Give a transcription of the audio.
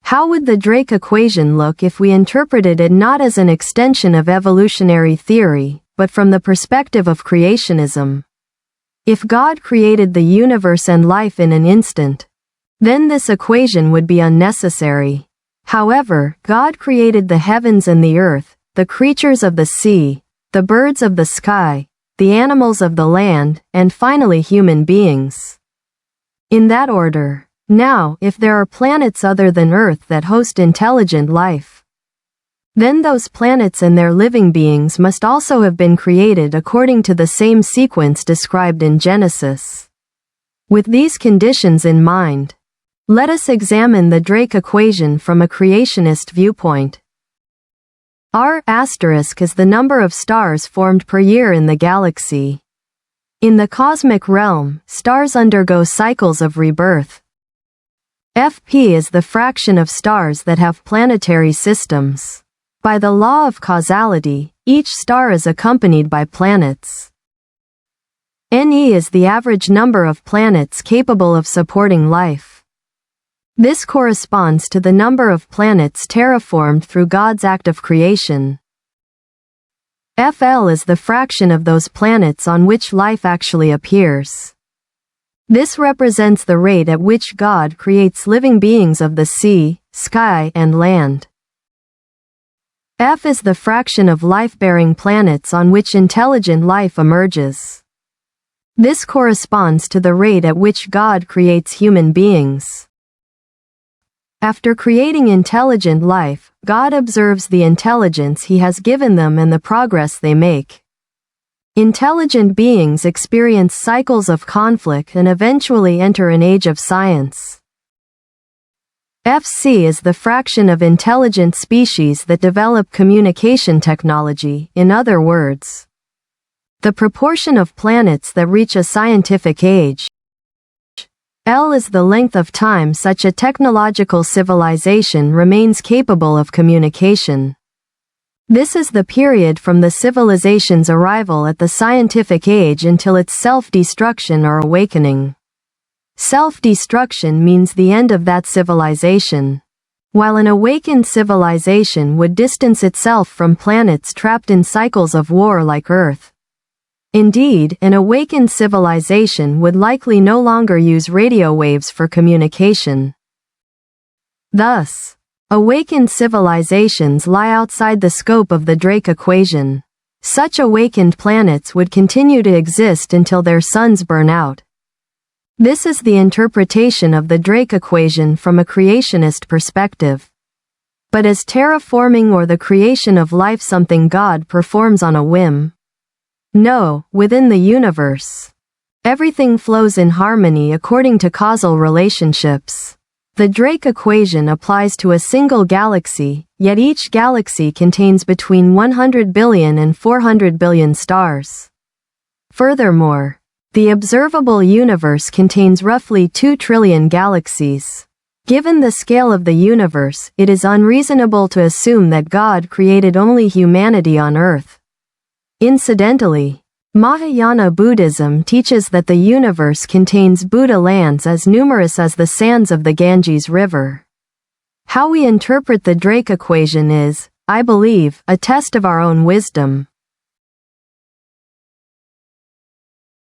How would the Drake equation look if we interpreted it not as an extension of evolutionary theory, but from the perspective of creationism? If God created the universe and life in an instant, then this equation would be unnecessary. However, God created the heavens and the earth, the creatures of the sea, the birds of the sky, the animals of the land, and finally human beings. In that order. Now, if there are planets other than Earth that host intelligent life, then those planets and their living beings must also have been created according to the same sequence described in Genesis. With these conditions in mind, let us examine the Drake equation from a creationist viewpoint. R** is the number of stars formed per year in the galaxy. In the cosmic realm, stars undergo cycles of rebirth. Fp is the fraction of stars that have planetary systems. By the law of causality, each star is accompanied by planets. Ne is the average number of planets capable of supporting life. This corresponds to the number of planets terraformed through God's act of creation. Fl is the fraction of those planets on which life actually appears. This represents the rate at which God creates living beings of the sea, sky, and land. F is the fraction of life-bearing planets on which intelligent life emerges. This corresponds to the rate at which God creates human beings. After creating intelligent life, God observes the intelligence He has given them and the progress they make. Intelligent beings experience cycles of conflict and eventually enter an age of science. Fc is the fraction of intelligent species that develop communication technology, in other words, the proportion of planets that reach a scientific age. L is the length of time such a technological civilization remains capable of communication. This is the period from the civilization's arrival at the scientific age until its self-destruction or awakening. Self-destruction means the end of that civilization, while an awakened civilization would distance itself from planets trapped in cycles of war like Earth. Indeed, an awakened civilization would likely no longer use radio waves for communication. Thus, awakened civilizations lie outside the scope of the Drake equation. Such awakened planets would continue to exist until their suns burn out. This is the interpretation of the Drake equation from a creationist perspective. But is terraforming or the creation of life something God performs on a whim? No, within the universe, everything flows in harmony according to causal relationships. The Drake equation applies to a single galaxy, yet each galaxy contains between 100 billion and 400 billion stars. Furthermore, the observable universe contains roughly 2 trillion galaxies. Given the scale of the universe, it is unreasonable to assume that God created only humanity on Earth. Incidentally, Mahayana Buddhism teaches that the universe contains Buddha lands as numerous as the sands of the Ganges River. How we interpret the Drake equation is, I believe, a test of our own wisdom.